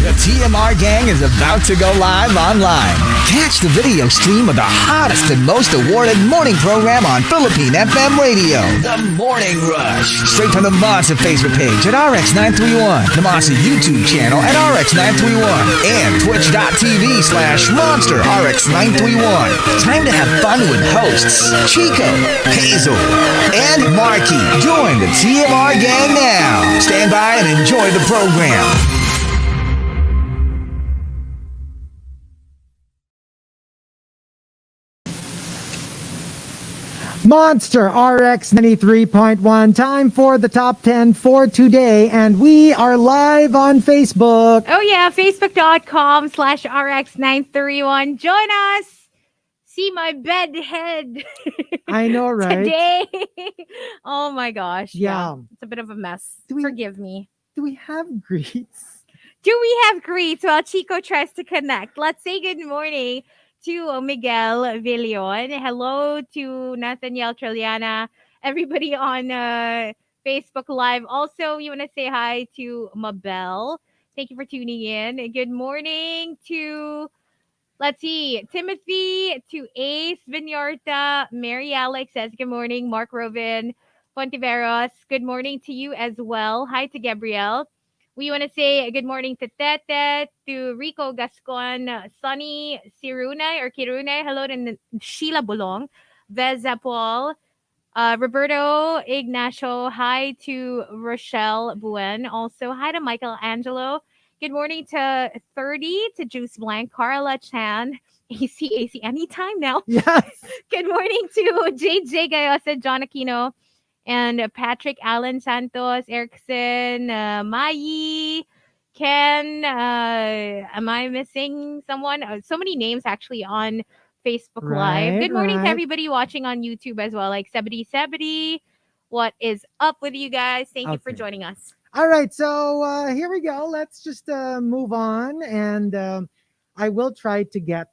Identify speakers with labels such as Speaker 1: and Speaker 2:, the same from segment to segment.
Speaker 1: The TMR gang is about to go live online. Catch the video stream of the hottest and most awarded morning program on Philippine FM radio. The Morning Rush. Straight from the Monster Facebook page at RX931. The Monster YouTube channel at RX931. And Twitch.tv/Monster RX931. Time to have fun with hosts Chico, Hazel, and Markki. Join the TMR gang now. Stand by and enjoy the program.
Speaker 2: Monster RX93.1. Time for the top 10 for today. And we are live on Facebook.
Speaker 3: Oh, yeah. Facebook.com/RX931. Join us. See my bed head.
Speaker 2: I know, right?
Speaker 3: Today. Oh, my gosh.
Speaker 2: Yeah.
Speaker 3: It's a bit of a mess.
Speaker 2: Do we-
Speaker 3: Forgive me.
Speaker 2: Do we have greets?
Speaker 3: Do we have greets? Well, Chico tries to connect. Let's say good morning to Miguel Villon. Hello to Nathaniel Trilliana. Everybody on Facebook Live. Also, you want to say hi to Mabel. Thank you for tuning in. Good morning to, let's see, Timothy, to Ace Vinyarta. Mary Alex says good morning. Mark Robin Pontiveros, good morning to you as well. Hi to Gabrielle. We want to say good morning to Tete, to Rico Gascon, Sunny Sirunay or Kirunay. Hello to Sheila Bulong, Veza Paul, Roberto Ignacio. Hi to Rochelle Buen. Also, hi to Michael Angelo. Good morning to 30, to Juice Blank, Carla Chan, AC anytime now.
Speaker 2: Yes.
Speaker 3: Good morning to JJ Gayosa, John Aquino, and Patrick Allen Santos, Erickson, Mayi, Ken. Am I missing someone? So many names actually on Facebook Live. Good morning to everybody watching on YouTube as well, like Sebedy. What is up with you guys? Thank you for joining us.
Speaker 2: All right. So here we go. Let's just move on. And I will try to get...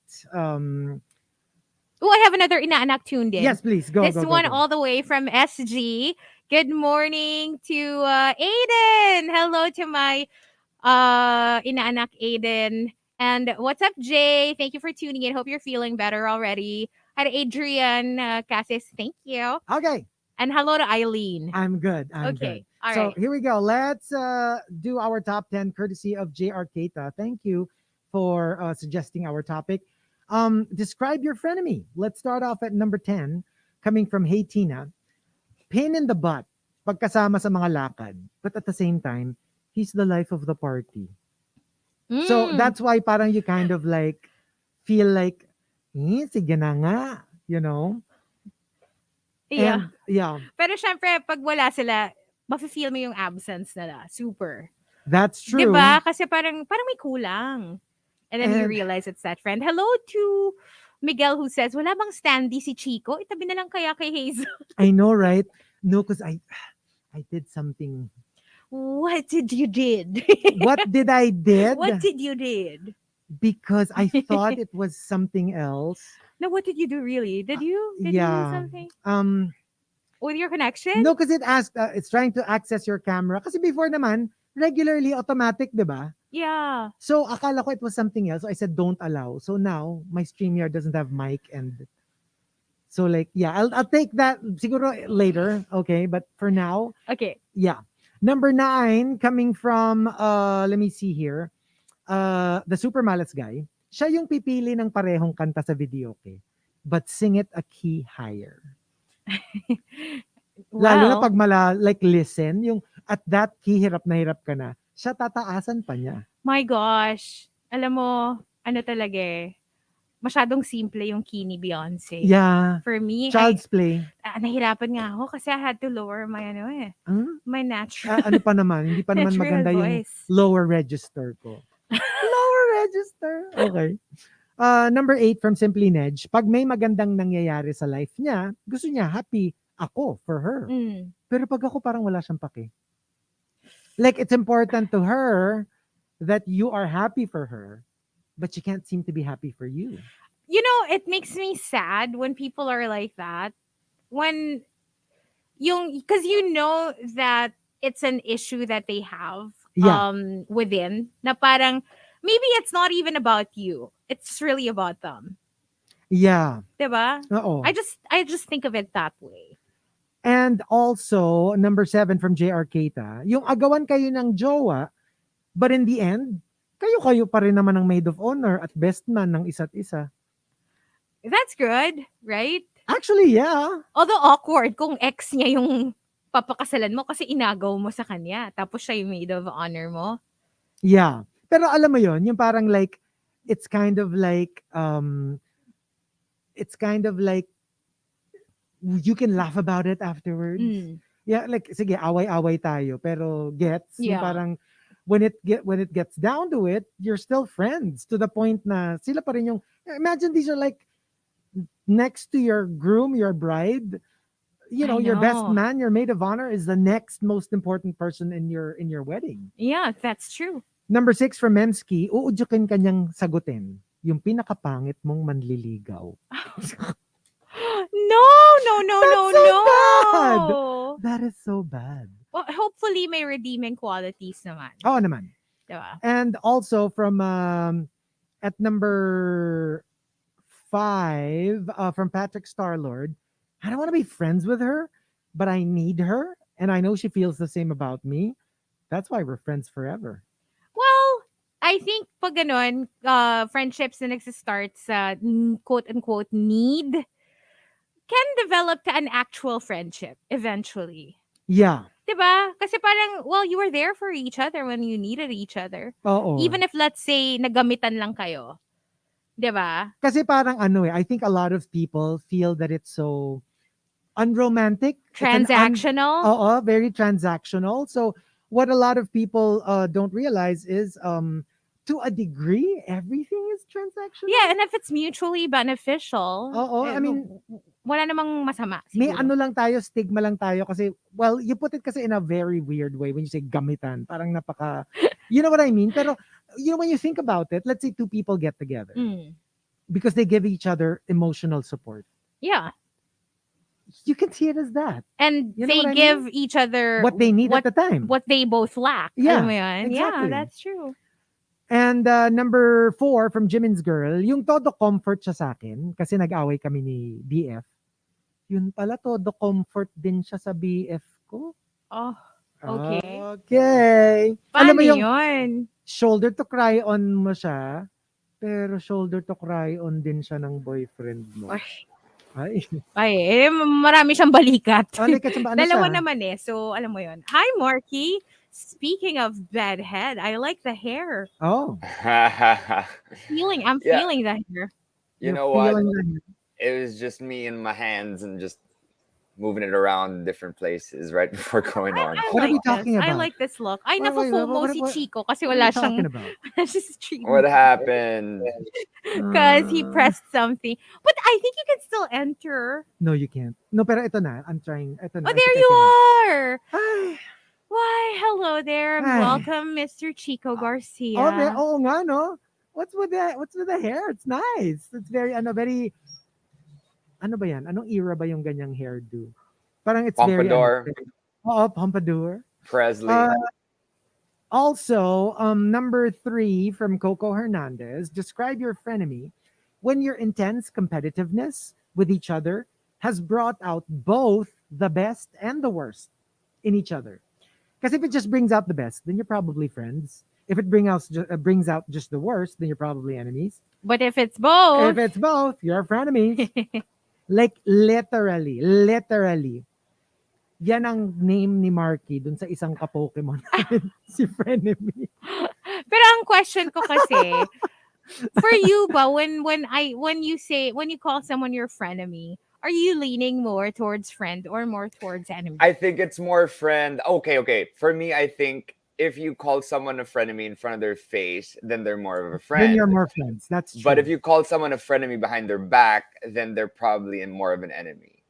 Speaker 3: Oh, I have another inaanak tuned in.
Speaker 2: Yes, please. Go.
Speaker 3: This one all the way from SG. Good morning to Aiden. Hello to my inaanak Aiden. And what's up, Jay? Thank you for tuning in. Hope you're feeling better already. Hi to Adrian Casis. Thank you.
Speaker 2: Okay.
Speaker 3: And hello to Eileen.
Speaker 2: I'm good. I'm
Speaker 3: Okay.
Speaker 2: good.
Speaker 3: All
Speaker 2: So
Speaker 3: right.
Speaker 2: here we go. Let's do our top 10 courtesy of JR Keita. Thank you for suggesting our topic. Describe your frenemy. Let's start off at number 10, coming from Hey Tina. Pain in the butt, pagkasama sa mga lakad. But at the same time, he's the life of the party. So that's why parang you kind of like, feel like, sige na nga, you know?
Speaker 3: Yeah.
Speaker 2: And, yeah.
Speaker 3: Pero syempre, pag wala sila, mafe-feel mo yung absence nila. Super.
Speaker 2: That's true.
Speaker 3: Diba? Kasi parang may kulang. And then you
Speaker 2: And-
Speaker 3: realize it's that friend. Hello to Miguel who says, wala bang standee si Chico? Itabi na lang kaya kay Hazel.
Speaker 2: I know, right? No, because I did something.
Speaker 3: What did you did?
Speaker 2: What did I did?
Speaker 3: What did you did?
Speaker 2: Because I thought it was something else.
Speaker 3: No, what did you do really? Did you? Did you
Speaker 2: yeah.
Speaker 3: do something? With your connection?
Speaker 2: No, because it asked, it's trying to access your camera. Kasi before naman, regularly automatic, di ba?
Speaker 3: Yeah.
Speaker 2: So, akala ko it was something else. So, I said, don't allow. So, now, my StreamYard doesn't have mic and... So, like, yeah, I'll take that siguro later. Okay, but for now...
Speaker 3: Okay.
Speaker 2: Yeah. Number 9, coming from, let me see here, the Super Malas guy. Siya yung pipili ng parehong kanta sa video, okay? But sing it a key higher. Lalo na pag like listen, yung at that key, hirap na hirap ka na. Siya tataasan pa niya.
Speaker 3: My gosh. Alam mo, ano talaga eh. Masyadong simple yung key ni Beyonce.
Speaker 2: Yeah.
Speaker 3: For me,
Speaker 2: Child's play.
Speaker 3: nahirapan nga ako kasi I had to lower my my natural.
Speaker 2: Ano pa naman? Hindi pa naman
Speaker 3: natural
Speaker 2: maganda yung
Speaker 3: voice.
Speaker 2: lower register ko. Lower register. Okay. Number 8 from Simply Nedge. Pag may magandang nangyayari sa life niya, gusto niya happy ako for her. Pero pag ako parang wala siyang pake. Like it's important to her that you are happy for her, but she can't seem to be happy for you.
Speaker 3: You know, it makes me sad when people are like that. When because you know that it's an issue that they have
Speaker 2: Yeah.
Speaker 3: within na parang maybe it's not even about you. It's really about them.
Speaker 2: Yeah.
Speaker 3: 'Di ba?
Speaker 2: Oo.
Speaker 3: I just think of it that way.
Speaker 2: And also, number 7 from JR Keita, yung agawan kayo ng jowa, but in the end, kayo-kayo pa rin naman ang maid of honor at best man ng isa't isa.
Speaker 3: That's good, right?
Speaker 2: Actually, yeah.
Speaker 3: Although awkward kung ex niya yung papakasalan mo kasi inagaw mo sa kanya. Tapos siya yung maid of honor mo.
Speaker 2: Yeah. Pero alam mo yon, yung parang like, it's kind of like, you can laugh about it afterwards.
Speaker 3: Mm.
Speaker 2: Yeah, like, sige, away-away tayo. Pero gets, yung
Speaker 3: Yeah.
Speaker 2: parang, when it gets down to it, you're still friends to the point na sila pa rin yung, imagine these are like, next to your groom, your bride, you know,
Speaker 3: I
Speaker 2: your best
Speaker 3: know.
Speaker 2: man, your maid of honor is the next most important person in your wedding.
Speaker 3: Yeah, that's true.
Speaker 2: Number 6 from Memski, uudyukin kanyang sagutin, yung pinakapangit mong manliligaw.
Speaker 3: No, no, no,
Speaker 2: That's
Speaker 3: no,
Speaker 2: so
Speaker 3: no.
Speaker 2: bad. That is so bad.
Speaker 3: Well, hopefully may redeeming qualities naman.
Speaker 2: Oo naman.
Speaker 3: Diba?
Speaker 2: And also from at number 5 from Patrick Starlord, I don't want to be friends with her, but I need her, and I know she feels the same about me. That's why we're friends forever.
Speaker 3: Well, I think pag ganun, friendships na nagsistart sa quote-unquote need can develop to an actual friendship eventually.
Speaker 2: Yeah.
Speaker 3: Diba? Kasi parang, well, you were there for each other when you needed each other.
Speaker 2: Oo.
Speaker 3: Even if, let's say, nagamitan lang kayo. Diba?
Speaker 2: Kasi parang I think a lot of people feel that it's so unromantic.
Speaker 3: Transactional.
Speaker 2: Oo, very transactional. So what a lot of people don't realize is to a degree, everything is transactional.
Speaker 3: Yeah, and if it's mutually beneficial,
Speaker 2: Oo, I mean,
Speaker 3: wala namang masama.
Speaker 2: may
Speaker 3: Siguro.
Speaker 2: ano lang tayo, stigma lang tayo kasi, well, you put it kasi in a very weird way when you say gamitan. Parang napaka, you know what I mean? Pero, you know, when you think about it, let's say two people get together
Speaker 3: Mm.
Speaker 2: because they give each other emotional support.
Speaker 3: Yeah.
Speaker 2: You can see it as that.
Speaker 3: And
Speaker 2: You know
Speaker 3: they
Speaker 2: what I
Speaker 3: give
Speaker 2: mean?
Speaker 3: each other
Speaker 2: What they need at the time.
Speaker 3: what they both lack.
Speaker 2: Yeah,
Speaker 3: Alam mo yun? Yeah,
Speaker 2: exactly.
Speaker 3: that's true.
Speaker 2: And number 4 from Jimin's Girl, yung todo comfort siya sa akin kasi nag-away kami ni BF. Yun pala, todo comfort din siya sa BF ko.
Speaker 3: Oh, okay.
Speaker 2: Okay. Alam
Speaker 3: Paano
Speaker 2: mo yung
Speaker 3: yun?
Speaker 2: shoulder to cry on mo siya, pero shoulder to cry on din siya ng boyfriend mo.
Speaker 3: Ay.
Speaker 2: Ay.
Speaker 3: Ay, marami siyang balikat.
Speaker 2: Balikat siya ba? Ano
Speaker 3: Dalawa
Speaker 2: siya?
Speaker 3: naman eh. So, alam mo yun. Hi, Markki. Speaking of bad head, I like the hair.
Speaker 2: Oh.
Speaker 3: I'm
Speaker 4: Yeah.
Speaker 3: feeling the hair.
Speaker 4: You
Speaker 2: you're
Speaker 4: know what?
Speaker 2: feeling the-
Speaker 4: It was just me and my hands and just moving it around different places right before going on.
Speaker 2: What are we
Speaker 3: like
Speaker 2: talking
Speaker 3: this. I
Speaker 2: about?
Speaker 3: like this look. Ay,
Speaker 2: Wait,
Speaker 3: napo-FOMO
Speaker 2: what-
Speaker 3: si
Speaker 2: what-
Speaker 3: Chico kasi
Speaker 2: What are
Speaker 3: wala
Speaker 2: you talking
Speaker 3: siyang
Speaker 2: about?
Speaker 3: just treatment.
Speaker 4: What happened?
Speaker 3: Because he
Speaker 2: Uh,
Speaker 3: pressed something. But I think you can still enter.
Speaker 2: No, you can't. No, pero ito na. I'm trying. Ito na.
Speaker 3: Oh,
Speaker 2: I think
Speaker 3: there
Speaker 2: I
Speaker 3: you
Speaker 2: can.
Speaker 3: are.
Speaker 2: Ay.
Speaker 3: Why, hello there. And
Speaker 2: Ay.
Speaker 3: welcome, Mr. Chico Garcia.
Speaker 2: Oh, oo nga, no? What's with the hair? It's nice. It's very, ano ba yan? Anong era ba yung ganyang hairdo? Parang it's
Speaker 4: Pompadour.
Speaker 2: very, oo, pompadour.
Speaker 4: Presley.
Speaker 2: Also, number 3 from Coco Hernandez, describe your frenemy when your intense competitiveness with each other has brought out both the best and the worst in each other. Because if it just brings out the best, then you're probably friends. If it brings out just the worst, then you're probably enemies.
Speaker 3: But if it's both,
Speaker 2: If it's both, you're frenemies. Like literally. Yan ang name ni Markki dun sa isang ka-Pokemon namin, si Frenemy.
Speaker 3: pero ang question ko kasi, for you ba, when you call someone your frenemy, are you leaning more towards friend or more towards enemy?
Speaker 4: I think it's more friend. Okay. For me, I think if you call someone a frenemy in front of their face, then they're more of a friend.
Speaker 2: Then you're more friends. That's true.
Speaker 4: But if you call someone a frenemy behind their back, then they're probably more of an enemy.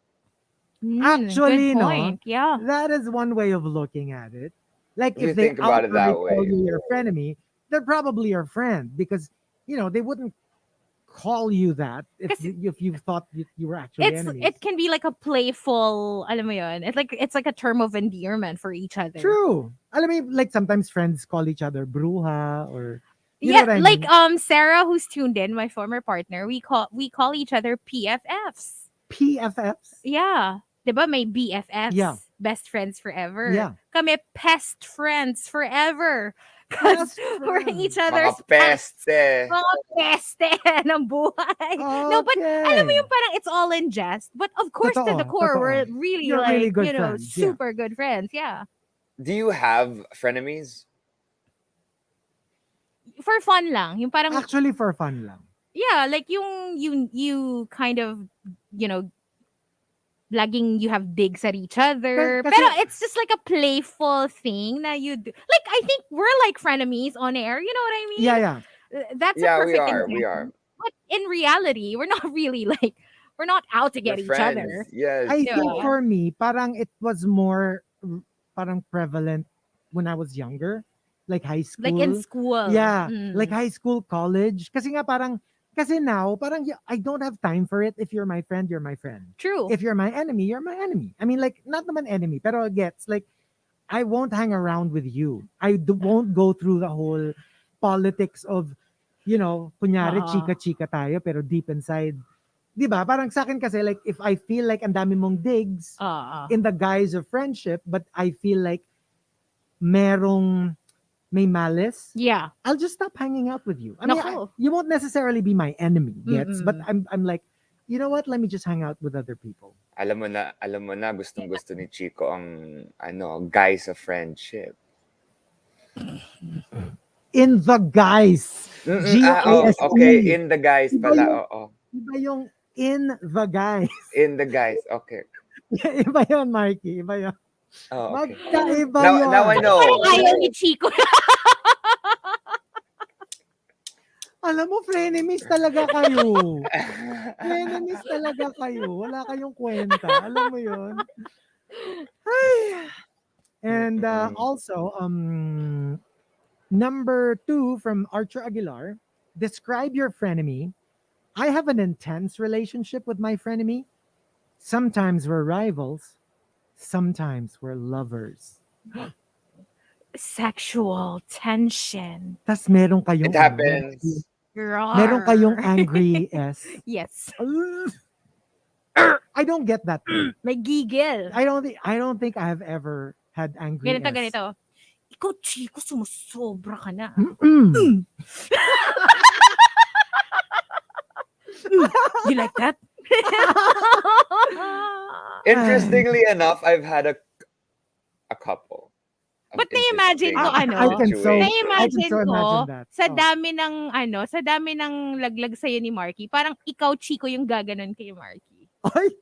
Speaker 2: Actually,
Speaker 3: good
Speaker 2: no.
Speaker 3: point. Yeah.
Speaker 2: That is one way of looking at it. Like
Speaker 4: You
Speaker 2: if they
Speaker 4: think about it that
Speaker 2: outright call
Speaker 4: way.
Speaker 2: you your frenemy, they're probably your friend because they wouldn't call you that if you thought you were actually enemies.
Speaker 3: It can be like a playful, alam mo yun, it's like a term of endearment for each other.
Speaker 2: True. Alam mo, like sometimes friends call each other bruja or You know
Speaker 3: Yeah,
Speaker 2: what I
Speaker 3: like
Speaker 2: mean?
Speaker 3: Sarah, who's tuned in, my former partner, we call each other PFFs.
Speaker 2: PFFs.
Speaker 3: Yeah. 'Di ba may
Speaker 2: Yeah,
Speaker 3: BFFs, best friends forever.
Speaker 2: yeah.
Speaker 3: Kami pest friends forever. Because
Speaker 2: Best
Speaker 3: we're each
Speaker 2: friends.
Speaker 4: Mga
Speaker 3: other's pests.
Speaker 4: peste.
Speaker 3: Mga peste ng buhay. No, but alam mo
Speaker 2: Okay.
Speaker 3: yung parang it's all in jest. But of course, to the
Speaker 2: Totoo,
Speaker 3: core,
Speaker 2: totoo.
Speaker 3: we're really
Speaker 2: You're really
Speaker 3: like,
Speaker 2: good friends. Yeah.
Speaker 3: super good friends. Yeah.
Speaker 4: Do you have frenemies?
Speaker 3: For fun lang. Yung parang,
Speaker 2: Actually, for fun lang.
Speaker 3: yeah, like yung you kind of, you know, laging you have digs at each other.
Speaker 2: Kasi,
Speaker 3: Pero it's just like a playful thing na you do. Like, I think we're like frenemies on air. You know what I mean?
Speaker 2: yeah, yeah.
Speaker 3: That's a
Speaker 4: Yeah, we
Speaker 3: perfect
Speaker 4: are. We
Speaker 3: example.
Speaker 4: are.
Speaker 3: But in reality, we're not really like, we're not out to
Speaker 4: We're
Speaker 3: get each
Speaker 4: friends.
Speaker 3: other.
Speaker 4: Yes.
Speaker 2: I
Speaker 3: Yeah.
Speaker 2: think for me, parang it was more parang prevalent when I was younger. Like high
Speaker 3: Like in
Speaker 2: school.
Speaker 3: school.
Speaker 2: Yeah,
Speaker 3: Mm.
Speaker 2: like high school, college. Kasi now, parang I don't have time for it. If you're my friend, you're my friend.
Speaker 3: True.
Speaker 2: If you're my enemy, you're my enemy. I mean, like, not naman enemy, pero gets, like, I won't hang around with you. Won't go through the whole politics of, kunyari,
Speaker 3: Ah.
Speaker 2: chika-chika tayo, pero deep inside, di ba? Parang sa akin kasi, like, if I feel like ang dami mong digs in the guise of friendship, but I feel like may malice,
Speaker 3: Yeah.
Speaker 2: I'll just stop hanging out with you. I mean,
Speaker 3: Naku.
Speaker 2: you won't necessarily be my enemy, gets? But
Speaker 3: Mm-mm.
Speaker 2: I'm like, you know what? Let me just hang out with other people.
Speaker 4: Alam mo na, gustong-gusto ni Chico ang, guys of friendship.
Speaker 2: In the guys. G-I-S-E.
Speaker 4: Okay. In the guys pala. Oo.
Speaker 2: Iba yung in the guys.
Speaker 4: In the guys. Okay.
Speaker 2: Iba yun, Markki. Iba yun.
Speaker 4: Oh, okay.
Speaker 2: Magkaiba yun.
Speaker 4: Now I know.
Speaker 3: Parang ayaw ni Chico.
Speaker 2: Alam mo, frenemies talaga kayo. Frenemies talaga kayo. Wala kayong kwenta. Alam mo yun? Ay. And also, number 2 from Archer Aguilar, describe your frenemy. I have an intense relationship with my frenemy. Sometimes we're rivals. Sometimes we're lovers.
Speaker 3: Sexual tension.
Speaker 2: Tas meron kayong
Speaker 4: It happens.
Speaker 2: meron kayong angry S.
Speaker 3: Yes.
Speaker 2: I don't get that.
Speaker 3: May gigil.
Speaker 2: I don't think I have ever had angry S.
Speaker 3: Ganito. Ikaw, Chico, sumusobra ka na. You like that?
Speaker 4: Interestingly enough, I've had a couple.
Speaker 3: But na-imagine ko,
Speaker 2: I can so
Speaker 3: na-imagine
Speaker 2: imagine
Speaker 3: ko,
Speaker 2: that.
Speaker 3: sa dami ng laglag sa'yo ni Markki, parang ikaw, Chico, yung gaganon kay Markki.
Speaker 2: Ay,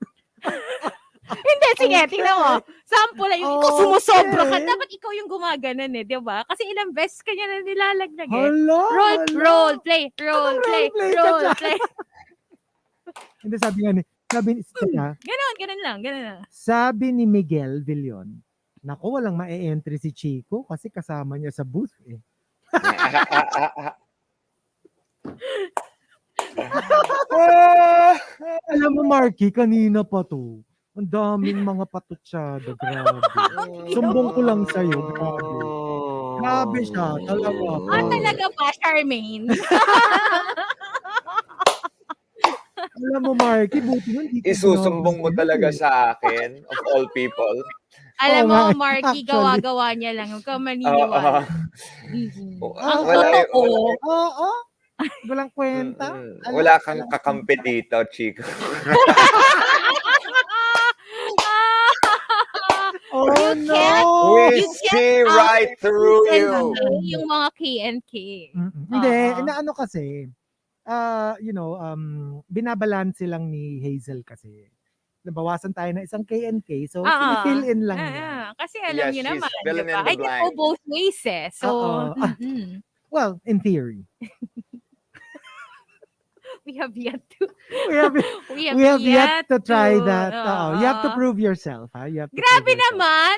Speaker 3: Hindi, sige, tingnan mo. Sample lang yung, ikaw
Speaker 2: Okay.
Speaker 3: sumusobra ka. Dapat ikaw yung gumaganon eh, di ba? Kasi ilang beses ka niya na nilalaglag eh.
Speaker 2: hala.
Speaker 3: Role play.
Speaker 2: Anong role play ka dyan? Hindi, sabi ni Stella,
Speaker 3: Ganon lang.
Speaker 2: sabi ni Miguel Villon, naku, walang ma-entry si Chico kasi kasama niya sa booth eh. Alam mo, Markki, kanina pa to. Ang daming mga patutsada. Grabe. Sumbong ko lang sa'yo. Grabe. Grabe siya. Talaga.
Speaker 3: Talaga ba, Charmaine?
Speaker 2: Alam mo, Markki, buti nun. di ko
Speaker 4: Isusumbong mo
Speaker 2: ginawa
Speaker 4: talaga
Speaker 2: sa'yo eh.
Speaker 4: sa akin, of all people.
Speaker 3: Alam
Speaker 2: Oo
Speaker 3: mo,
Speaker 2: nga,
Speaker 3: Markki,
Speaker 2: actually.
Speaker 3: gawa-gawa niya lang. Huwag kang maniniwala. Ang
Speaker 4: Wala,
Speaker 3: totoo.
Speaker 2: Oo. Walang kwenta.
Speaker 4: wala kang kakampi dito, Chico.
Speaker 2: Oh,
Speaker 3: You
Speaker 2: no.
Speaker 4: We see right through you.
Speaker 3: Yung mga K&K.
Speaker 2: Hindi, inaano kasi, binabalanse lang ni Hazel kasi. Nabawasan tayo ng isang K&K, so fill in lang niya.
Speaker 3: Kasi alam
Speaker 4: Yes,
Speaker 3: niyo
Speaker 4: she's
Speaker 3: naman,
Speaker 4: filling
Speaker 3: diba?
Speaker 4: in the
Speaker 3: I can go
Speaker 4: blank.
Speaker 3: both ways eh. So,
Speaker 2: Well, in theory.
Speaker 3: we have yet to
Speaker 2: We have yet to try that. You have to
Speaker 3: Oo.
Speaker 2: prove yourself, ha? You have to
Speaker 3: Grabe
Speaker 2: prove yourself.
Speaker 3: naman,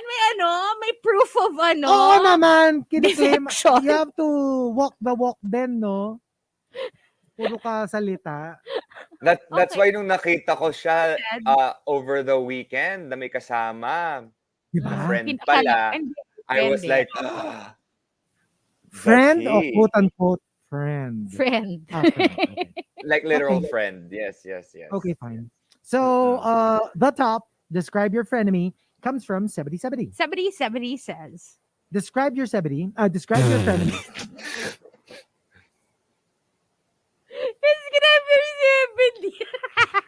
Speaker 3: may proof of
Speaker 2: Oo naman, kiniklaim.
Speaker 3: Defection.
Speaker 2: You have to walk the walk din, no? Puro ka salita.
Speaker 4: That's why nung nakita ko siya over the weekend na may kasama,
Speaker 2: Diba?
Speaker 4: friend pala, I was like,
Speaker 2: Friend o
Speaker 4: he?
Speaker 2: quote-unquote friend?
Speaker 3: Friend.
Speaker 2: Friend. Okay.
Speaker 4: Like literal
Speaker 2: Okay.
Speaker 4: friend. Yes, yes, yes.
Speaker 2: Okay, fine. So,
Speaker 4: Mm-mm.
Speaker 2: the top, describe your frenemy, comes from 7070.
Speaker 3: 7070 says.
Speaker 2: Describe your 70, describe your frenemy.
Speaker 3: It's gonna be 70.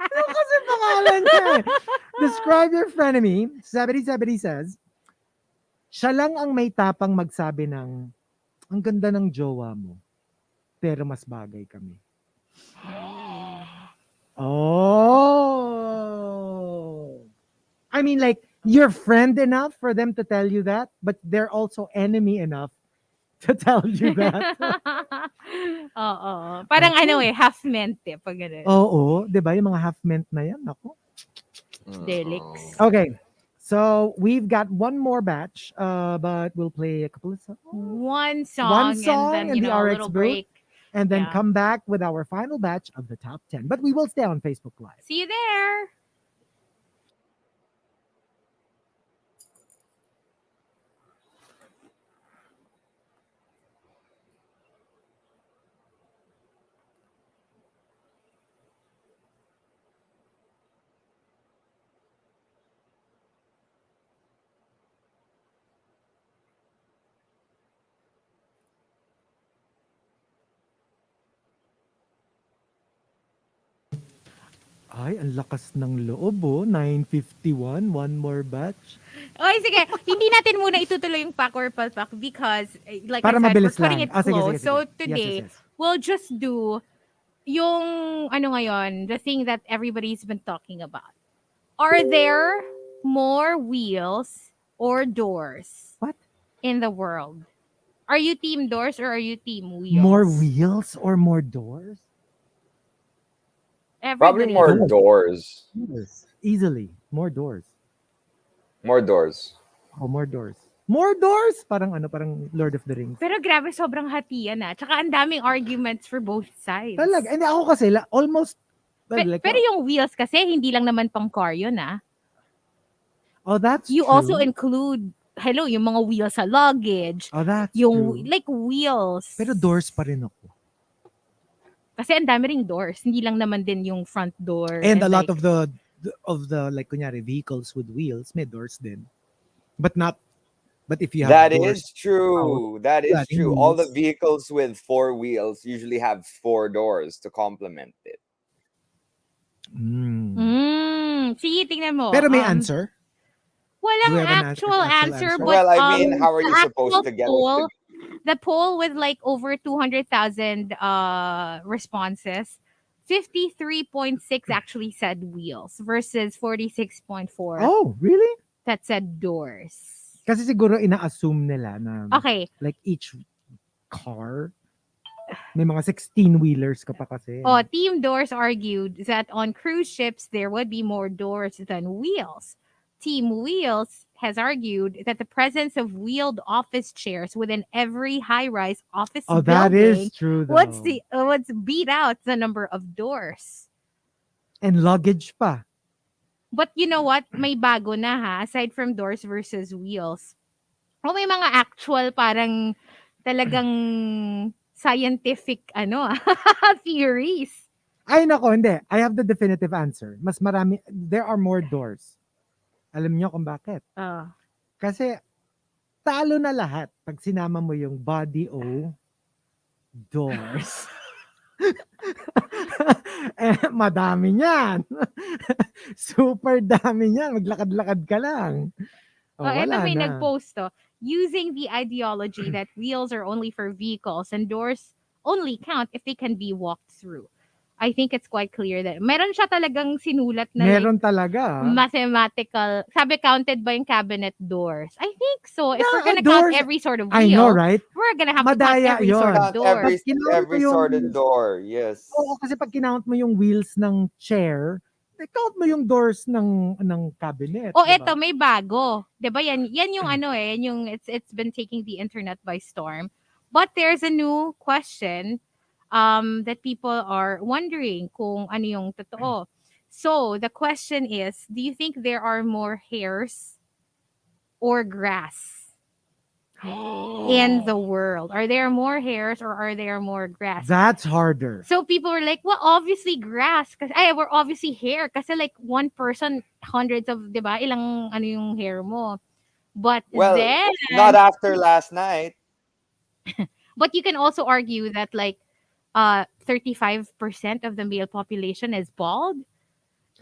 Speaker 2: Ano kasi pangalan niya eh? Describe your frenemy. 7070 says, siya lang ang may tapang magsabi ng, ang ganda ng jowa mo, pero mas bagay kami. Oh. I mean, like, you're friend enough for them to tell you that, but they're also enemy enough to tell you that.
Speaker 3: Oo. Parang
Speaker 2: Okay.
Speaker 3: ano eh, half meant eh, pag ganun.
Speaker 2: Oo, 'di ba? Yung mga half mint na 'yan, ako.
Speaker 3: Delix.
Speaker 2: Okay. So, we've got one more batch, but we'll play a couple of songs.
Speaker 3: One song,
Speaker 2: song
Speaker 3: and then,
Speaker 2: in
Speaker 3: you
Speaker 2: the
Speaker 3: know, a
Speaker 2: RX
Speaker 3: little
Speaker 2: booth.
Speaker 3: break.
Speaker 2: And then
Speaker 3: Yeah.
Speaker 2: come back with our final batch of the top 10. But we will stay on Facebook Live.
Speaker 3: See you there.
Speaker 2: Ay, ang lakas ng loob, oh. 9:51, one more batch.
Speaker 3: Okay, sige. Hindi natin muna itutuloy yung pack or pack because, like
Speaker 2: Para
Speaker 3: I said, we're
Speaker 2: mabilis
Speaker 3: cutting
Speaker 2: lang.
Speaker 3: it
Speaker 2: Ah, sige,
Speaker 3: close.
Speaker 2: sige, sige.
Speaker 3: So
Speaker 2: Yes,
Speaker 3: today,
Speaker 2: yes, yes.
Speaker 3: we'll just do yung, ano ngayon, the thing that everybody's been talking about. Are there more wheels or doors
Speaker 2: What?
Speaker 3: in the world? Are you team doors or are you team wheels?
Speaker 2: More wheels or more doors?
Speaker 4: Probably
Speaker 3: Everybody.
Speaker 4: more
Speaker 2: Doors.
Speaker 4: doors.
Speaker 2: Yes. Easily. More doors.
Speaker 4: More doors.
Speaker 2: Oh, more doors. More doors? Parang ano, parang Lord of the Rings.
Speaker 3: Pero grabe, sobrang hatian na. Tsaka ang daming arguments for both sides.
Speaker 2: Talaga. Hindi ako kasi, almost, well, like,
Speaker 3: Pero yung wheels kasi, hindi lang naman pang car yun ah.
Speaker 2: oh, that's
Speaker 3: You
Speaker 2: true.
Speaker 3: also include, yung mga wheels sa luggage.
Speaker 2: Oh, that's
Speaker 3: Yung,
Speaker 2: true.
Speaker 3: like, wheels.
Speaker 2: Pero doors pa rin ako.
Speaker 3: Kasi ang dami ring doors. Hindi lang naman din yung front door.
Speaker 2: And a lot
Speaker 3: like,
Speaker 2: of the like kunyari vehicles with wheels may doors din. But if you have
Speaker 4: That
Speaker 2: doors,
Speaker 4: is true. That is
Speaker 2: adding
Speaker 4: true. All the
Speaker 2: wheels.
Speaker 4: vehicles with 4 wheels usually have 4 doors to complement it.
Speaker 3: Sige, tingnan mo.
Speaker 2: Pero may answer? Do
Speaker 3: Walang
Speaker 2: we have an
Speaker 3: actual answer. But,
Speaker 4: Well, I mean, how are you
Speaker 3: the
Speaker 4: supposed to get
Speaker 3: actual the poll with like over 200,000 responses, 53.6 actually said wheels versus 46.4
Speaker 2: Oh, really?
Speaker 3: that said doors.
Speaker 2: Kasi siguro ina-assume nila na
Speaker 3: Okay.
Speaker 2: like each car may mga 16-wheelers ka pa kasi.
Speaker 3: Oh, Team Doors argued that on cruise ships there would be more doors than wheels. Team Wheels has argued that the presence of wheeled office chairs within every high-rise office
Speaker 2: Oh,
Speaker 3: building
Speaker 2: that is true though.
Speaker 3: what's beat out the number of doors.
Speaker 2: And luggage pa.
Speaker 3: But you know what? May bago na ha, aside from doors versus wheels. O may mga actual parang talagang scientific theories.
Speaker 2: Ay nako, hindi. I have the definitive answer. Mas marami, there are more doors. Alam niyo kung bakit? Kasi talo na lahat pag sinama mo yung body o doors. Madami niyan. Super dami niyan. Maglakad-lakad ka lang.
Speaker 3: Ito
Speaker 2: Wala
Speaker 3: may
Speaker 2: na.
Speaker 3: nagpost using the ideology that wheels are only for vehicles and doors only count if they can be walked through. I think it's quite clear that meron siya talagang sinulat na
Speaker 2: Meron talaga.
Speaker 3: mathematical. Sabi, counted ba yung cabinet doors? I think so. If we're gonna
Speaker 2: doors,
Speaker 3: count every sort of wheel,
Speaker 2: I know, right?
Speaker 3: we're gonna have to count
Speaker 2: Madaya
Speaker 3: every sort
Speaker 2: yun.
Speaker 3: of door.
Speaker 4: Every sorted door, yes.
Speaker 2: Oo, kasi pag kinount mo yung wheels ng chair, count mo yung doors ng cabinet.
Speaker 3: Oh,
Speaker 2: diba?
Speaker 3: eto may bago. 'Di ba? Yan yung yan yung it's been taking the internet by storm. But there's a new question that people are wondering kung ano yung totoo. So, the question is, do you think there are more hairs or grass in the world? Are there more hairs or are there more grass?
Speaker 2: That's harder.
Speaker 3: So people were like, well, obviously grass. Kasi, we're obviously hair. Kasi like one person, hundreds of, di ba? Ilang ano yung hair mo. But
Speaker 4: Well,
Speaker 3: then,
Speaker 4: not after last night.
Speaker 3: but you can also argue that like 35% of the male population is bald.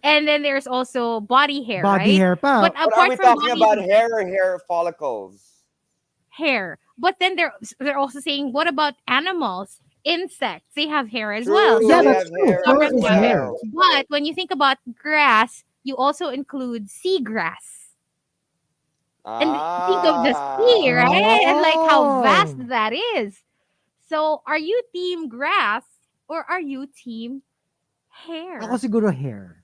Speaker 3: And then there's also body hair,
Speaker 2: Body
Speaker 3: right?
Speaker 2: hair pa.
Speaker 3: But
Speaker 4: But are
Speaker 3: apart
Speaker 4: we
Speaker 3: from
Speaker 4: talking
Speaker 3: body
Speaker 4: about hair or hair follicles?
Speaker 3: hair, but then they're also saying, what about animals, insects? They have hair as
Speaker 4: True,
Speaker 3: well.
Speaker 2: Yeah,
Speaker 3: So
Speaker 4: they
Speaker 2: that's
Speaker 4: have
Speaker 2: true.
Speaker 4: hair
Speaker 2: Fur
Speaker 4: as
Speaker 2: is hair.
Speaker 4: well.
Speaker 3: but when you think about grass, you also include seagrass. And think of the sea,
Speaker 4: Ah.
Speaker 3: right? And like how vast
Speaker 2: Oh.
Speaker 3: that is. So are you team grass or are you team hair?
Speaker 2: Ako siguro hair.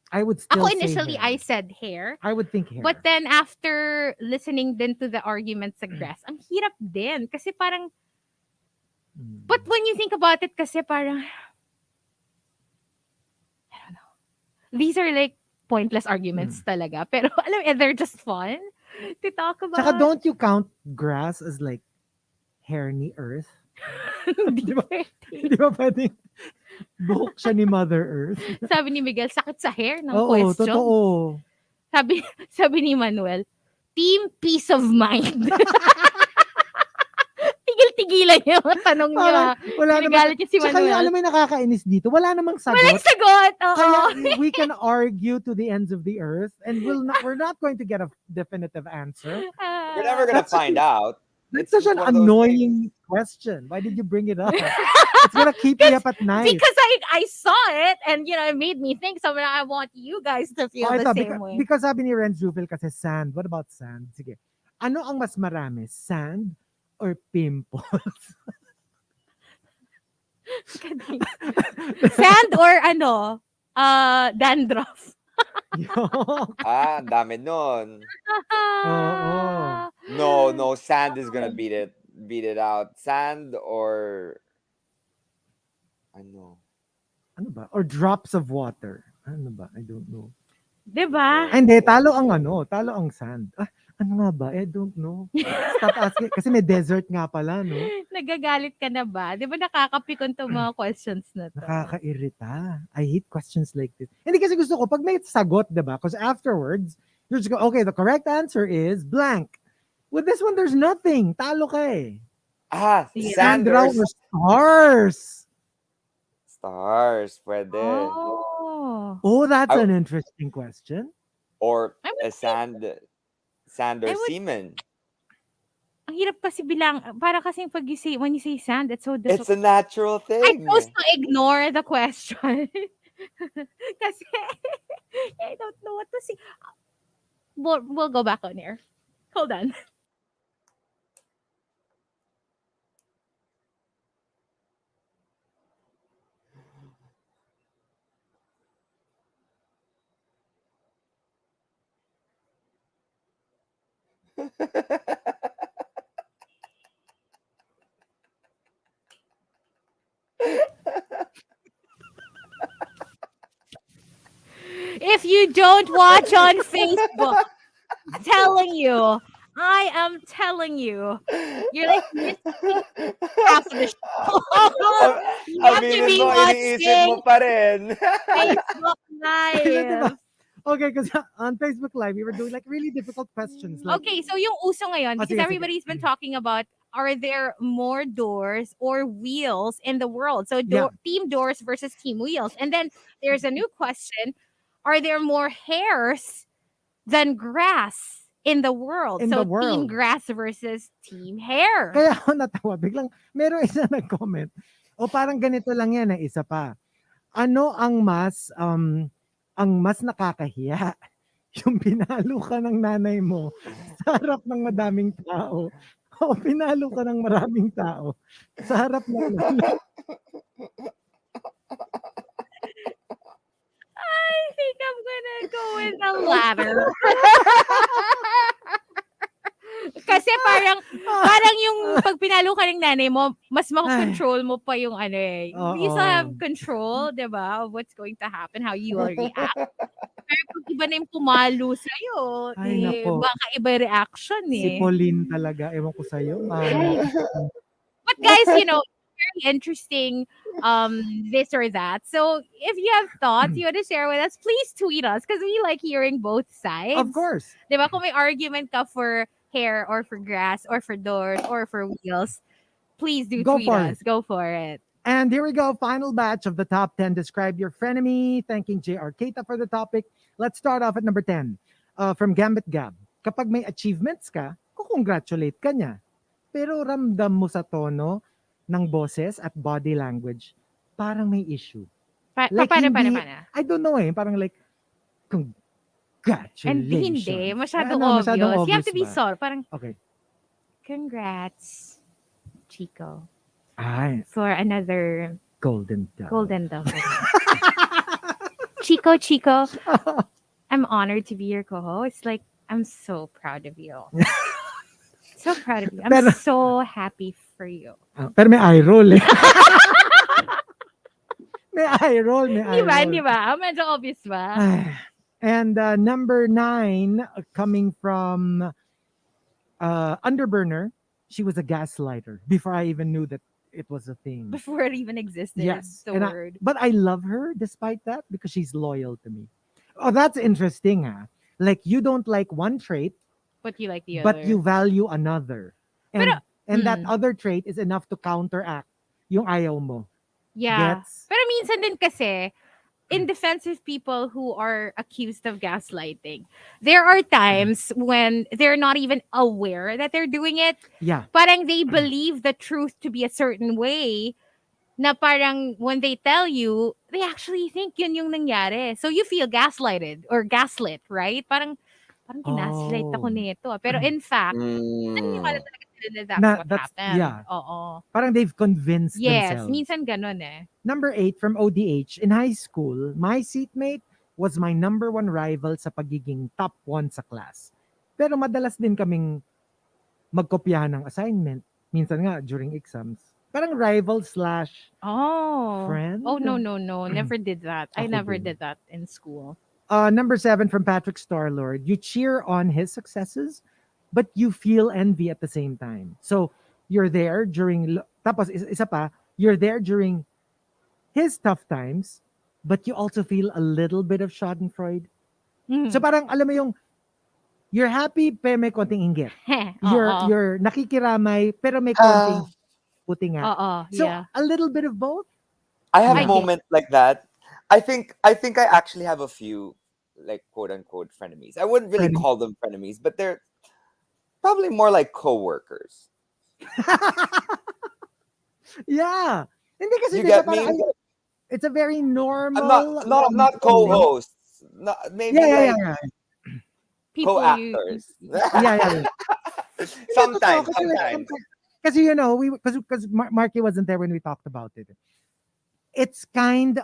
Speaker 2: I would still
Speaker 3: Ako
Speaker 2: say
Speaker 3: initially,
Speaker 2: hair.
Speaker 3: I said hair.
Speaker 2: I would think hair.
Speaker 3: But then after listening din to the arguments sa grass, ang hirap din. Kasi parang,
Speaker 2: Mm.
Speaker 3: but when you think about it, kasi parang, I don't know. These are like pointless arguments talaga. Pero alam mo, they're just fun to talk about.
Speaker 2: Tsaka don't you count grass as like hair ni earth?
Speaker 3: Hindi ba?
Speaker 2: Di ba pwedeng buhok siya ni Mother Earth?
Speaker 3: Sabi ni Miguel, sakit sa hair ng
Speaker 2: Oo,
Speaker 3: question.
Speaker 2: totoo.
Speaker 3: Sabi ni Manuel, team peace of mind. Tigil-tigilan niya yung tanong niya.
Speaker 2: Wala naman.
Speaker 3: Nagalit niya si
Speaker 2: Tsaka yung
Speaker 3: Manuel.
Speaker 2: alam mo yung nakakainis dito, wala namang sagot.
Speaker 3: Walang sagot. Oo.
Speaker 2: Kaya we can argue to the ends of the earth and we're not going to get a definitive answer.
Speaker 4: We're never gonna
Speaker 2: That's
Speaker 4: find out.
Speaker 2: That's
Speaker 4: It's
Speaker 2: such an
Speaker 4: one of those
Speaker 2: annoying question. Why did you bring it up? It's gonna keep me up at night.
Speaker 3: Because I saw it and it made me think so I want you guys to feel the same way.
Speaker 2: Because sabi ni Renz Rufil kasi sand. What about sand? Sige. Ano ang mas marami? Sand or pimples?
Speaker 3: Sand or dandruff.
Speaker 4: Ah, dami nun.
Speaker 2: Oo.
Speaker 4: No, sand is gonna beat it out. Sand or ano
Speaker 2: ba? Or drops of water. Ano ba? I don't know.
Speaker 3: Diba?
Speaker 2: Hindi, talo ang sand. Ano nga ba? I don't know. Stop asking. Kasi may desert nga pala, no?
Speaker 3: Nagagalit ka na ba? Di ba nakakapikon tong mga questions na to?
Speaker 2: Nakakairita. I hate questions like this. Hindi kasi gusto ko, pag may sagot, diba? Because afterwards, you're just go, okay, the correct answer is blank. With this one, there's nothing. Talo ka eh.
Speaker 4: Sand
Speaker 2: Sand or stars.
Speaker 4: Stars, pwede.
Speaker 2: Oh, that's an interesting question.
Speaker 4: Or a sand or
Speaker 3: I would-
Speaker 4: semen.
Speaker 3: Ang hirap kasi bilang, para kasi when you say sand, it's so
Speaker 4: It's a natural
Speaker 3: I
Speaker 4: thing.
Speaker 3: chose to ignore the question. Kasi I don't know what to say. We'll go back on air. Hold on. If you don't watch on Facebook, I am telling you, you're like missing half of the show. You have to be
Speaker 4: iniisip mo
Speaker 3: watching
Speaker 4: pa rin.
Speaker 3: Facebook Live.
Speaker 2: Okay, because on Facebook Live, we were doing like really difficult questions. Like,
Speaker 3: Okay, so yung uso ngayon, because
Speaker 2: sige, sige.
Speaker 3: everybody's been talking about, are there more doors or wheels in the world? So
Speaker 2: Yeah.
Speaker 3: team doors versus team wheels. And then there's a new question, are there more hairs than grass in the world?
Speaker 2: In
Speaker 3: So
Speaker 2: the world.
Speaker 3: team grass versus team hair.
Speaker 2: Kaya ako natawa. Biglang, meron isa nag-comment. O parang ganito lang yan, isa pa. Ano ang mas nakakahiya? Yung pinalo ka ng nanay mo sa harap ng madaming tao. O pinalo ka ng maraming tao sa harap ng nanay.
Speaker 3: I think I'm gonna go with the latter. Kasi parang yung pag pinalo ka ng nanay mo, mas makakontrol mo pa yung you still have control, diba, of what's going to happen, how you will react. Pero pag iba na yung pumalo sa'yo.
Speaker 2: Ay, nako.
Speaker 3: Baka iba reaction
Speaker 2: Si
Speaker 3: eh.
Speaker 2: Pauline talaga, ewan ko sa'yo,
Speaker 3: But guys, very interesting this or that. So if you have thoughts you want to share with us, please tweet us because we like hearing both sides.
Speaker 2: of course.
Speaker 3: Diba? Kung may argument ka for hair or for grass or for doors or for wheels, please do
Speaker 2: Go
Speaker 3: tweet
Speaker 2: for
Speaker 3: us.
Speaker 2: it.
Speaker 3: Go for it.
Speaker 2: And here we go, final batch of the top 10. Describe your frenemy. Thanking JR Keita for the topic. Let's start off at number 10. From Gambit Gab. Kapag may achievements ka, kukongratulate ka niya. Pero ramdam mo sa tono ng boses at body language, parang may issue.
Speaker 3: Paano?
Speaker 2: I don't know parang like, congratulations.
Speaker 3: And hindi, masyadong
Speaker 2: masyadong
Speaker 3: obvious. You have to be
Speaker 2: ba?
Speaker 3: sorry. Parang,
Speaker 2: Okay.
Speaker 3: congrats, Chico,
Speaker 2: Ay,
Speaker 3: for another
Speaker 2: golden dove.
Speaker 3: golden dove. Chico, I'm honored to be your co-host. Like, I'm so proud of you. So proud of you. I'm
Speaker 2: Pero-
Speaker 3: so happy for you.
Speaker 2: Pero may eye roll eh. may eye roll.
Speaker 3: Di ba? Medyo obvious ba?
Speaker 2: And number 9, coming from Underburner, she was a gaslighter before I even knew that it was a thing.
Speaker 3: Before it even existed.
Speaker 2: Yes.
Speaker 3: The
Speaker 2: and
Speaker 3: word.
Speaker 2: but I love her despite that because she's loyal to me. Oh, that's interesting, Like you don't like one trait,
Speaker 3: But you like the other.
Speaker 2: but you value another. And that
Speaker 3: mm.
Speaker 2: other trait is enough to counteract yung ayaw mo.
Speaker 3: Yeah.
Speaker 2: Gets?
Speaker 3: Pero minsan din kasi, in defense of people who are accused of gaslighting, there are times when they're not even aware that they're doing it.
Speaker 2: Yeah.
Speaker 3: Parang they believe the truth to be a certain way na parang when they tell you, they actually think yun yung nangyari. So you feel gaslighted or gaslit, right? Parang ginaslight ako nito. Pero in fact, naniniwala talaga sila na that's what happened.
Speaker 2: Yeah.
Speaker 3: Oo.
Speaker 2: Parang they've convinced
Speaker 3: Yes,
Speaker 2: themselves.
Speaker 3: minsan ganun eh.
Speaker 2: Number 8 from ODH. In high school, my seatmate was my number 1 rival sa pagiging top 1 sa class. Pero madalas din kaming magkopyahan ng assignment. Minsan nga during exams. Parang rival slash friend.
Speaker 3: Oh, no. Never did that. I
Speaker 2: Ako
Speaker 3: never
Speaker 2: din.
Speaker 3: did that in school.
Speaker 2: Number 7 from Patrick Starlord. You cheer on his successes, but you feel envy at the same time. So, you're there during, tapos isa pa, you're there during his tough times, but you also feel a little bit of schadenfreude.
Speaker 3: Mhm.
Speaker 2: So parang alam mo yung, you're happy pero may konting inggit.
Speaker 3: Oo.
Speaker 2: You're nakikiramay pero may konting puti nga.
Speaker 3: Oo,
Speaker 2: So,
Speaker 3: yeah.
Speaker 2: a little bit of both.
Speaker 4: I have
Speaker 3: I
Speaker 4: a
Speaker 3: get-
Speaker 4: moment like that. I think I actually have a few like quote unquote frenemies. I wouldn't really
Speaker 2: Frenemies.
Speaker 4: call them frenemies, but they're probably more like co-workers.
Speaker 2: Yeah. Hindi kasi
Speaker 4: You
Speaker 2: diba,
Speaker 4: get
Speaker 2: parang
Speaker 4: me?
Speaker 2: it's a very normal.
Speaker 4: Not co-hosts. Maybe
Speaker 2: Yeah.
Speaker 3: People
Speaker 4: co-actors.
Speaker 2: Yeah.
Speaker 4: Sometimes.
Speaker 2: Kasi because Markki wasn't there when we talked about it. It kind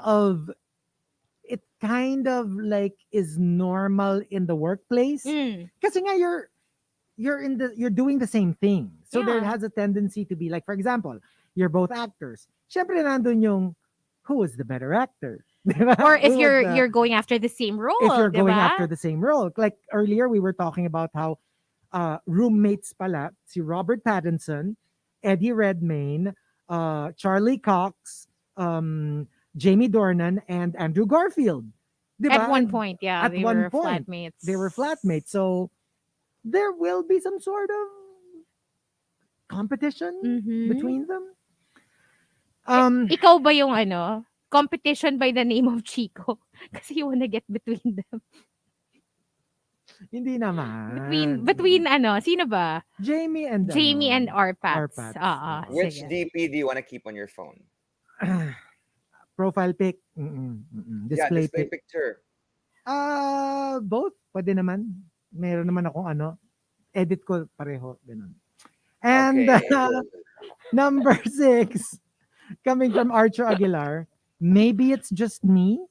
Speaker 2: of like is normal in the workplace. Kasi nga you're doing the same thing. So there
Speaker 3: Yeah.
Speaker 2: has a tendency to be like, for example, you're both actors. Syempre nandun yung who is the better actor. Diba?
Speaker 3: Or if
Speaker 2: Who was
Speaker 3: you're going after the same role,
Speaker 2: if you're going
Speaker 3: diba?
Speaker 2: after the same role. Like earlier, we were talking about how roommates pala, si Robert Pattinson, Eddie Redmayne, Charlie Cox, Jamie Dornan, and Andrew Garfield. Diba?
Speaker 3: At one point, yeah,
Speaker 2: At
Speaker 3: they
Speaker 2: one
Speaker 3: were
Speaker 2: point,
Speaker 3: flatmates.
Speaker 2: They were flatmates. So there will be some sort of competition
Speaker 3: Mhm.
Speaker 2: between them.
Speaker 3: Ikaw ba yung competition by the name of Chico? Kasi you wanna get between them.
Speaker 2: Hindi naman.
Speaker 3: Between sino ba?
Speaker 2: Jamie and
Speaker 3: Arpats.
Speaker 2: Arpats.
Speaker 4: Which
Speaker 3: Sige.
Speaker 4: DP do you want to keep on your phone?
Speaker 2: Profile pic. Display
Speaker 4: display
Speaker 2: pic.
Speaker 4: picture.
Speaker 2: Both. Pwede naman. Meron naman akong edit ko pareho. Ganun. And
Speaker 4: Okay.
Speaker 2: number 6, coming from Archer Aguilar, maybe it's just me,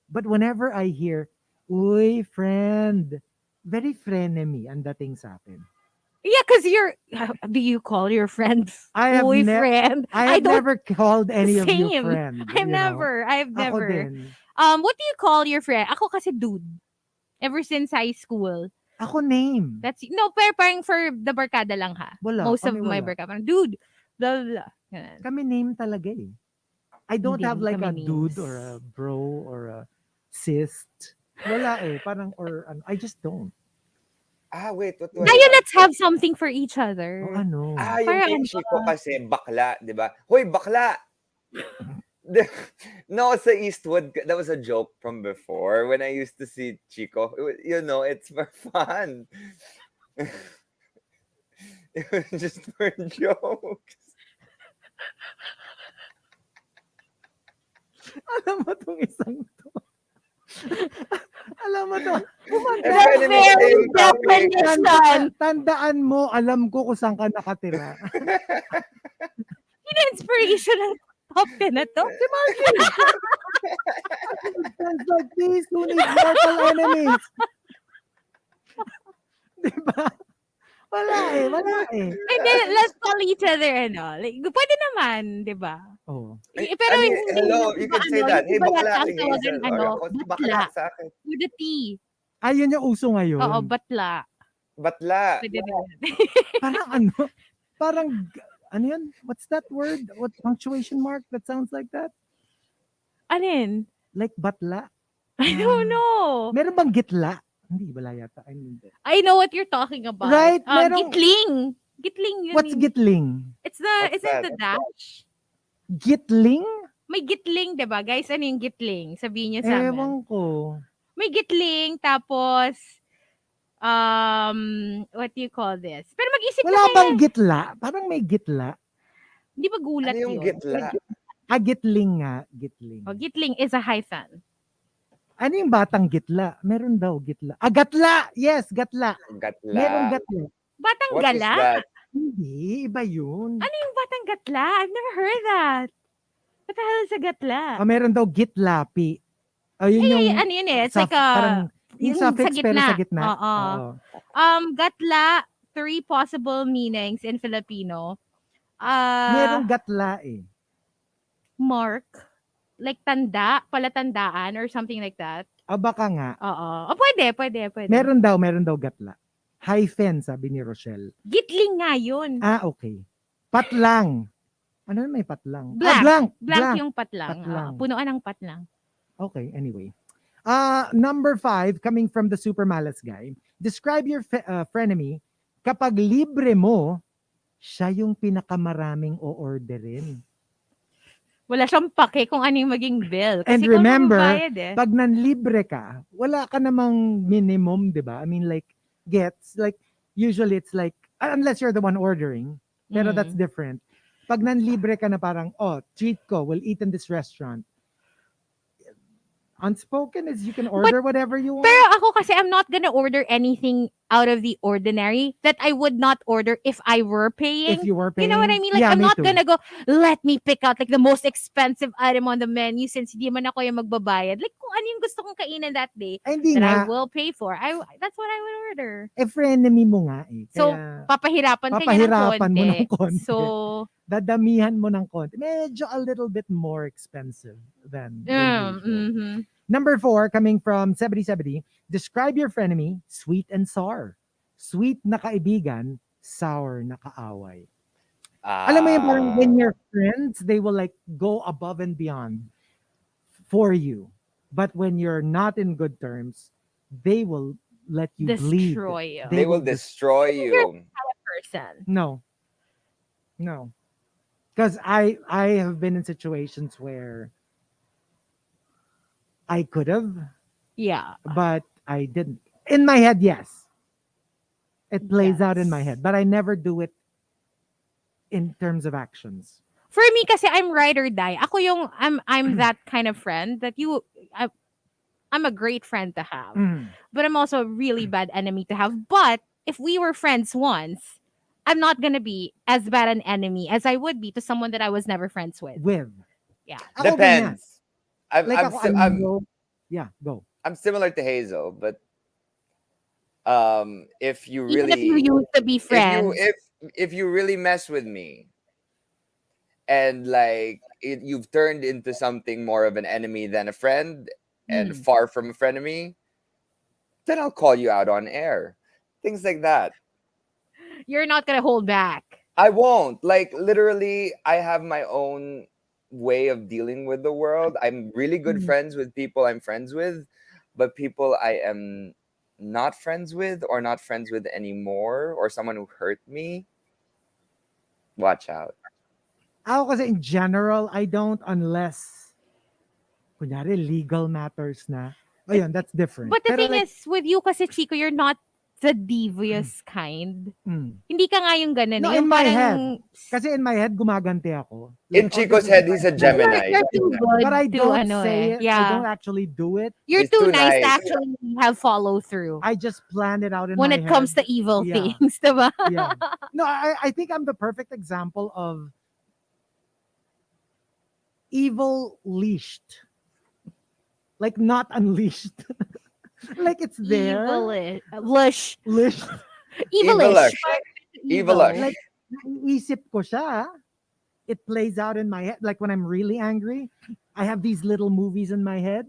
Speaker 2: but whenever I hear, uy, friend, very frenemy ang dating sa akin.
Speaker 3: Yeah, because do you call your friend
Speaker 2: I have
Speaker 3: boyfriend?
Speaker 2: I have
Speaker 3: don't-
Speaker 2: never called any of you
Speaker 3: Same.
Speaker 2: friend.
Speaker 3: I've never.
Speaker 2: Ako din.
Speaker 3: What do you call your friend? Ako kasi dude. Ever since high school.
Speaker 2: Ako name.
Speaker 3: No, pero parang for the barkada lang ha.
Speaker 2: Wala,
Speaker 3: Most of
Speaker 2: kami
Speaker 3: my
Speaker 2: wala.
Speaker 3: barkada. Parang, dude, blah, blah, blah. Ganun.
Speaker 2: Kami name talaga eh. I don't
Speaker 3: Hindi
Speaker 2: have
Speaker 3: rin
Speaker 2: like a
Speaker 3: kami
Speaker 2: dude
Speaker 3: names.
Speaker 2: or a bro or a cyst. Wala eh. Parang, or ano, I just don't.
Speaker 4: Wait, what do I
Speaker 3: Tayo,
Speaker 4: have?
Speaker 3: let's have something for each
Speaker 2: O
Speaker 3: other.
Speaker 2: ano.
Speaker 4: Yung
Speaker 3: Parang
Speaker 4: kay
Speaker 3: ano
Speaker 4: Chico kasi bakla, di ba? Hoy, bakla! No, sa Eastwood, that was a joke from before when I used to see Chico. It's for fun. It was just for jokes.
Speaker 2: Alam mo tong isang to. Alam mo to.
Speaker 4: And
Speaker 3: The
Speaker 4: Frenemies
Speaker 3: very
Speaker 4: same topic.
Speaker 3: definition.
Speaker 2: Tandaan mo, alam ko kung saan ka nakatira.
Speaker 3: Inspiration ng top 10 na to.
Speaker 2: Si Markki! Friends like this who need mortal enemies. Diba? Wala eh.
Speaker 3: And then, let's call each other, like, pwede naman, di ba?
Speaker 2: Oh.
Speaker 3: Pero
Speaker 4: I mean,
Speaker 3: hindi,
Speaker 4: hello, you can say that. Hey,
Speaker 3: iba
Speaker 4: bakla
Speaker 3: yata ang
Speaker 4: kay
Speaker 3: tawagan,
Speaker 4: Hazel. Or ako, bakla
Speaker 3: batla.
Speaker 4: sa akin.
Speaker 3: With a T.
Speaker 2: Ayun yung uso ngayon.
Speaker 3: Oo, batla.
Speaker 4: Batla.
Speaker 3: Pwede rin.
Speaker 2: Parang ano? Parang, ano yun? What's that word? What punctuation mark that sounds like that?
Speaker 3: Anin?
Speaker 2: Like batla?
Speaker 3: I don't know.
Speaker 2: Meron bang gitla? Hindi, wala yata. I mean,
Speaker 3: I know what you're talking about.
Speaker 2: Right, merong-
Speaker 3: Gitling. Gitling yun.
Speaker 2: what's gitling?
Speaker 3: It's
Speaker 4: What's
Speaker 3: it
Speaker 4: that?
Speaker 3: the dash?
Speaker 2: Gitling?
Speaker 3: May gitling, di ba? Guys, ano yung gitling? Sabihin niyo sa amin.
Speaker 2: Ewan ko.
Speaker 3: May gitling, tapos, what do you call this? Pero mag-isip
Speaker 2: Wala
Speaker 3: na kayo.
Speaker 2: bang gitla? Parang may gitla.
Speaker 3: Hindi ba gulat
Speaker 4: Ano yung
Speaker 3: yun?
Speaker 4: gitla?
Speaker 2: Gitling nga. Gitling.
Speaker 3: Gitling is a hyphen.
Speaker 2: Ano yung batang gitla? Meron daw gitla. Gatla! Yes, gatla.
Speaker 4: Gatla.
Speaker 2: Merong gatla.
Speaker 3: Batang
Speaker 4: What is
Speaker 3: gala?
Speaker 4: that?
Speaker 2: Hindi, iba yun.
Speaker 3: Ano yung batang gatla? I've never heard that. What the hell is a gatla?
Speaker 2: Meron daw gitlapi. Yun yung
Speaker 3: Ano yun eh? It's like
Speaker 2: parang yung suffix pero sa gitna.
Speaker 3: Oo. Gatla, 3 possible meanings in Filipino.
Speaker 2: Merong gatla eh.
Speaker 3: Mark, like tanda, palatandaan or something like that.
Speaker 2: Baka nga.
Speaker 3: Oo. Pwede.
Speaker 2: Meron daw gatla. Hyphen, sabi ni Rochelle.
Speaker 3: Gitling nga yun.
Speaker 2: Okay. Patlang. Ano na may patlang?
Speaker 3: Blank.
Speaker 2: Blank.
Speaker 3: Blank yung patlang.
Speaker 2: Patlang.
Speaker 3: Punuan ng patlang.
Speaker 2: Okay, anyway. Number 5, coming from the super malas guy. Describe your frenemy kapag libre mo, siya yung pinakamaraming o-orderin.
Speaker 3: Wala siyang pake kung ano yung maging bill. Kasi
Speaker 2: And remember,
Speaker 3: kung magbabayad
Speaker 2: pag nanlibre ka, wala ka namang minimum, di ba? I mean, like, usually it's like, unless you're the one ordering, pero that's different. Pag nanlibre ka na parang, treat ko, we'll eat in this restaurant. Unspoken is you can order whatever you want.
Speaker 3: Pero ako kasi I'm not gonna order anything out of the ordinary that I would not order if I were paying.
Speaker 2: If you were paying.
Speaker 3: You know what I mean? Like,
Speaker 2: Yeah,
Speaker 3: I'm
Speaker 2: me
Speaker 3: not
Speaker 2: too.
Speaker 3: gonna go, let me pick out like the most expensive item on the menu since di man ako yung magbabayad. Like, kung ano yung gusto kong kainin that day
Speaker 2: Ay, hindi
Speaker 3: that
Speaker 2: nga.
Speaker 3: I will pay for, that's what I would order.
Speaker 2: Frenemy mo nga eh.
Speaker 3: So,
Speaker 2: Kaya,
Speaker 3: papahirapan ka niya ng
Speaker 2: papahirapan mo
Speaker 3: konti.
Speaker 2: ng konti.
Speaker 3: So,
Speaker 2: dadamihan mo ng konti. Medyo a little bit more expensive than usual. Number 4, coming from 7070, describe your frenemy, sweet and sour. Sweet na kaibigan, sour na kaaway. Alam mo yun, parang when you're friends, they will like go above and beyond for you. But when you're not in good terms, they will let you bleed.
Speaker 3: destroy you.
Speaker 4: They will destroy you.
Speaker 3: Person.
Speaker 2: No. Because I have been in situations where I could have,
Speaker 3: Yeah.
Speaker 2: but I didn't. In my head, yes. It plays out in my
Speaker 3: Yes.
Speaker 2: head, but I never do it in terms of actions.
Speaker 3: For me kasi I'm ride or die. Ako yung I'm that kind of friend that I'm a great friend to have. But I'm also a really bad enemy to have. But if we were friends once, I'm not gonna be as bad an enemy as I would be to someone that I was never friends with. Yeah.
Speaker 2: Ako ganyan.
Speaker 4: Depends. I'm,
Speaker 2: Like
Speaker 4: I'm,
Speaker 2: ako,
Speaker 4: si- I'm,
Speaker 2: yeah, go.
Speaker 4: I'm similar to Hazel, but if you
Speaker 3: Even
Speaker 4: really
Speaker 3: if you used to be friends.
Speaker 4: if you really mess with me and like you've turned into something more of an enemy than a friend and far from a frenemy, then I'll call you out on air. Things like that.
Speaker 3: You're not gonna hold back.
Speaker 4: I won't. Like literally, I have my own way of dealing with the world. I'm really good
Speaker 2: Mm.
Speaker 4: friends with people I'm friends with, but people I am not friends with or not friends with anymore, or someone who hurt me, watch out.
Speaker 2: Ako kasi in general, I don't unless, kunyari, legal matters na. Oh, yun, that's different.
Speaker 3: But the
Speaker 2: Pero
Speaker 3: thing
Speaker 2: like,
Speaker 3: is, with you kasi, Chico, you're not the devious kind.
Speaker 2: mm.
Speaker 3: Hindi ka nga yung ganun.
Speaker 2: No,
Speaker 3: Yung
Speaker 2: in my
Speaker 3: parang,
Speaker 2: head. Kasi in my head, gumaganti ako.
Speaker 4: In
Speaker 2: Like, oh,
Speaker 4: Chico's
Speaker 2: this is
Speaker 4: head, he's a
Speaker 2: my-
Speaker 4: Gemini.
Speaker 3: You're too good
Speaker 2: But I
Speaker 3: to,
Speaker 2: don't
Speaker 3: ano
Speaker 2: say
Speaker 3: eh.
Speaker 2: it.
Speaker 3: Yeah.
Speaker 2: I don't actually do it.
Speaker 3: You're
Speaker 4: He's
Speaker 3: too
Speaker 4: too
Speaker 3: nice to
Speaker 4: nice.
Speaker 3: actually have follow through
Speaker 2: I just plan it out in
Speaker 3: when
Speaker 2: my
Speaker 3: it
Speaker 2: head.
Speaker 3: comes to evil
Speaker 2: Yeah.
Speaker 3: things, diba?
Speaker 2: Yeah. No, I think I'm the perfect example of evil leashed. Like not unleashed. Like it's there.
Speaker 3: Evilish. Lush.
Speaker 2: Leashed.
Speaker 3: Evilish.
Speaker 4: Evilish.
Speaker 3: Evil.
Speaker 4: Evilish.
Speaker 2: Like naiisip ko siya. It plays out in my head. Like when I'm really angry, I have these little movies in my head.